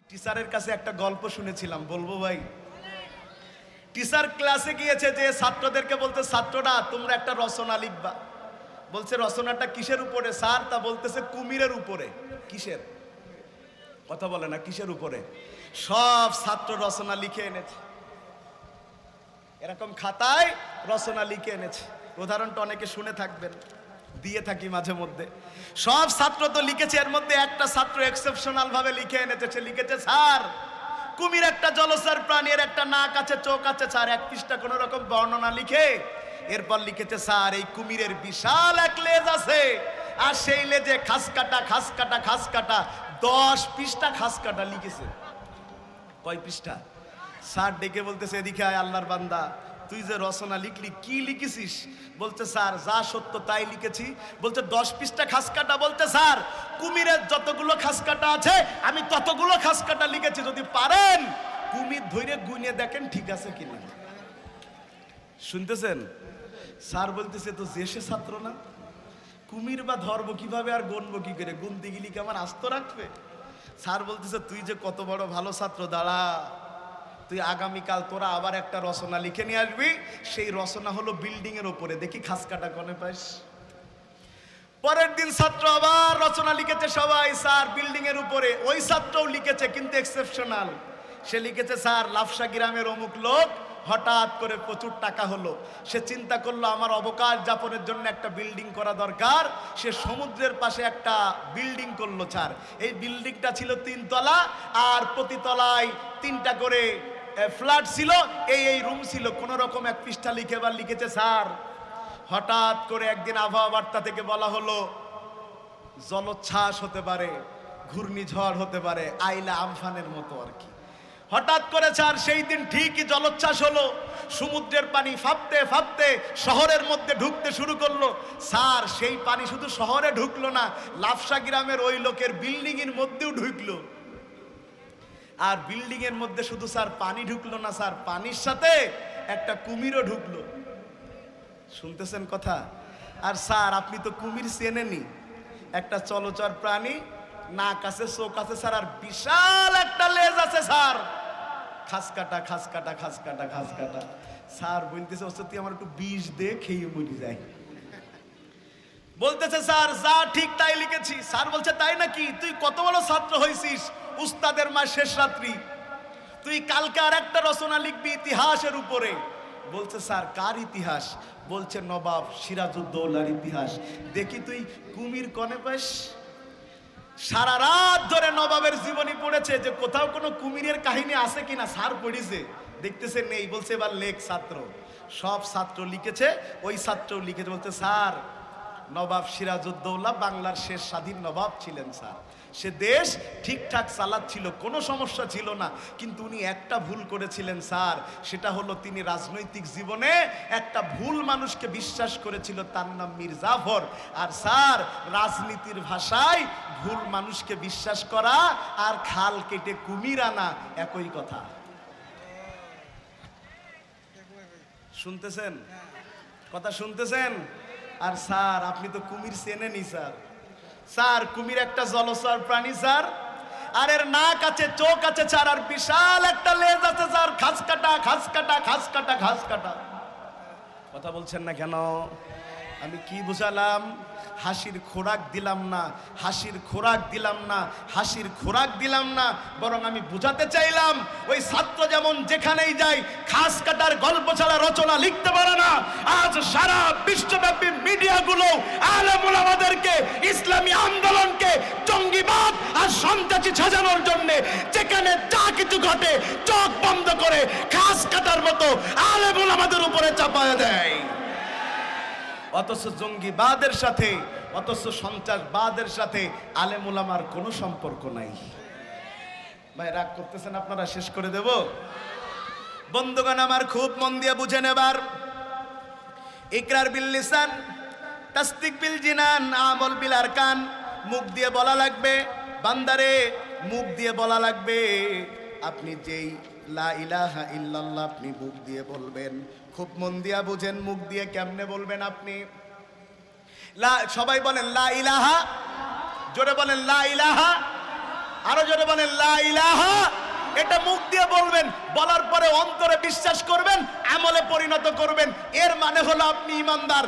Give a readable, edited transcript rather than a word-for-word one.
টিচারের কাছে একটা গল্প শুনেছিলাম, বলবো ভাই? টিচার ক্লাসে গিয়েছে, যে ছাত্রদেরকে বলতে, ছাত্ররা তোমরা একটা রচনা লিখবা। বলছে রচনাটা কিসের উপরে স্যার? তা বলতেছে কুমিরের উপরে। কিসের? কথা বলে না, কিসের উপরে? সব ছাত্র রচনা লিখে এনেছে, এরকম খাতায় রচনা লিখে এনেছে। উদাহরণটা অনেকে শুনে থাকবেন, দিয়ে থাকি মাঝে মধ্যে। সব ছাত্র তো লিখেছে, এর মধ্যে একটা ছাত্র এক্সেপশনাল ভাবে লিখে এনেছে। সে লিখেছে, স্যার কুমির একটা জলচর প্রাণী, এর একটা নাক আছে, চোখ আছে। স্যার এক পৃষ্ঠা কোন রকম বর্ণনা লিখে এরপর লিখেছে, স্যার এই কুমিরের বিশাল এক লেজ আছে, আর সেই লেজে খাস কাটা খাস কাটা খাস কাটা। 10 পৃষ্ঠা খাস কাটা লিখেছে। কয় পৃষ্ঠা? স্যার ডেকে বলতেছে, এদিকে আয় আল্লাহর বান্দা, তুই যে রচনা লিখলি কি লিখেছিস? বলতে, স্যার যা সত্য তাই লিখেছি। বলতে 10 পৃষ্ঠা খাস কাটা? বলতে, স্যার কুমিরের যতগুলো খাস কাটা আছে আমি ততগুলো খাস কাটা লিখেছি। যদি পারেন কুমির ধরে গুনে দেখেন ঠিক আছে কিনা। শুনতেছেন? স্যার বলতেছে, তো যে সে ছাত্র না, কুমির বা ধরবো কিভাবে আর গুনবো কি করে? গুনতে গেলি কি আমার আস্ত রাখবে? স্যার বলতেছে, তুই যে কত বড় ভালো ছাত্র, দাঁড়া, তুই আগামীকাল তোরা আবার একটা রচনা লিখে নিয়ে আসবি। সেই রচনা হলো বিল্ডিং এর উপরে, দেখি খাস কাটা কনে পাইস। পরের দিন ছাত্র আবার রচনা লিখেছে সবাই, স্যার বিল্ডিং এর উপরে। ওই ছাত্রও লিখেছে, কিন্তু এক্সেপশনাল। সে লিখেছে, স্যার লাফসা গ্রামের অমুক লোক হঠাৎ করে প্রচুর টাকা হলো, সে চিন্তা করলো আমার অবকাশ যাপনের জন্য একটা বিল্ডিং করা দরকার। সে সমুদ্রের পাশে একটা বিল্ডিং করলো। স্যার এই বিল্ডিংটা ছিল 3 তলা, আর প্রতি তলায় 3টা করে ফ্ল্যাট ছিল, এই রুম ছিল। কোন রকম এক পৃষ্ঠা লিখে এবার লিখেছে, স্যার হঠাৎ করে একদিন আবহাওয়া বার্তা থেকে বলা হলো জলোচ্ছ্বাস হতে পারে, ঘূর্ণিঝড় হতে পারে, আইলা আমফানের মতো আর কি। হঠাৎ করে স্যার সেই দিন ঠিকই জলোচ্ছ্বাস হলো, সমুদ্রের পানি ফাঁপতে ফাঁপতে শহরের মধ্যে ঢুকতে শুরু করলো। স্যার সেই পানি শুধু শহরে ঢুকলো না, লাফসা গ্রামের ওই লোকের বিল্ডিং এর মধ্যেও ঢুকলো। আর বিল্ডিং এর মধ্যে শুধু স্যার পানি ঢুকলো না, স্যার পানির সাথে একটা কুমিরও ঢুকলো। শুনতেছেন কথা? আর স্যার আপনি তো কুমির চেনেনই, একটা চলচর প্রাণী, নাক আছে, চোখ আছে স্যার, আর বিশাল একটা লেজ আছে স্যার। খাস কাটা খাস কাটা খাস কাটা খাস কাটা। স্যার বলতেছে, তুই আমার একটু বিষ দে, খেয়ে মরি যাই। বলতেছে, স্যার যা ঠিক তাই লিখেছি। স্যার বলছে, তাই নাকি? তুই কত বড় ছাত্র হয়েছিস, উস্তাদের মা শেষ রাত্রি। তুই কালকে আর একটা রচনা লিখবি ইতিহাসের উপরে। বলছে, স্যার কার ইতিহাস? বলছে, নবাব সিরাজউদ্দৌলার ইতিহাস। দেখি তুই কুমির কনে পাস? সারা রাত ধরে নবাবের জীবনী পড়েছে, যে কোথাও কোনো কুমিরের কাহিনী আছে কিনা। স্যার পড়িছে, দেখতেছে নেই। বলছে, এবার লেখ। ছাত্র সব ছাত্র লিখেছে, ওই ছাত্রও লিখেছে। বলতে, স্যার নবাব সিরাজউদ্দৌলা বাংলার শেষ স্বাধীন নবাব ছিলেন স্যার। সে দেশ ঠিকঠাক চালাচ্ছিল, কোনো সমস্যা ছিল না, কিন্তু উনি একটা ভুল করেছিলেন স্যার। সেটা হলো তিনি রাজনৈতিক জীবনে একটা ভুল মানুষকে বিশ্বাস করেছিল, তার নাম মীর জাফর। আর স্যার রাজনীতির ভাষায় ভুল মানুষকে বিশ্বাস করা আর খাল কেটে কুমির আনা একই কথা। শুনতেছেন কথা? শুনতেছেন? আর স্যার আপনি তো কুমির চেনেনই স্যার। স্যার কুমির একটা জলচর প্রাণী স্যার, আর এর নাক আছে, চোখ আছে স্যার, আর বিশাল একটা লেজ আছে স্যার। খাস কাটা খাস কাটা খাস কাটা খাস কাটা। কথা বলছেন না কেন? আমি কি বুঝালাম? হাসির খোরাক দিলাম না, হাসির খোরাক দিলাম না, হাসির খোরাক দিলাম না, বরং আমি বুঝাতে চাইলাম ওই ছাত্র যেমন যেখানেই যায় খাস কাটার গল্প ছাড়া রচনা লিখতে পারে না। আজ সারা বিশ্বব্যাপী মিডিয়াগুলো আলেম ওলামাদেরকে, ইসলামী আন্দোলনকে জঙ্গিবাদ আর সন্ত্রাসী সাজানোর জন্য যেখানে যা কিছু ঘটে চোখ বন্ধ করে খাস কাটার মতো আলেম ওলামাদের উপরে চাপায় দেয়। অথচ জঙ্গিবাদের সাথে, অথচ সন্ত্রাসবাদের সাথে আলেম ওলামার কোনো সম্পর্ক নাই। ভাই রাগ করতেছেন আপনারা? শেষ করে দেব। বন্ধুগণ আমার, খুব মন দিয়ে বুঝে নেবার। ইকরার বিল লিসান, তাসদিক বিল জিনান, আমল বিল আরকান। মুখ দিয়ে বলা লাগবে বান্দারে, মুখ দিয়ে বলা লাগবে। আপনি যেই লা ইলাহা ইল্লাল্লাহ আপনি মুখ দিয়ে বলবেন, খুব মন দিয়া বুঝেন মুখ দিয়ে কেমনে বলবেন আপনি। সবাই বলেন লা ইলাহা, জোরে বলেন লা ইলাহা, আরো জোরে বলেন লা ইলাহা। এটা মুখ দিয়ে বলবেন, বলার পরে অন্তরে বিশ্বাস করবেন, আমলে পরিণত করবেন। এর মানে হলো আপনি ইমানদার।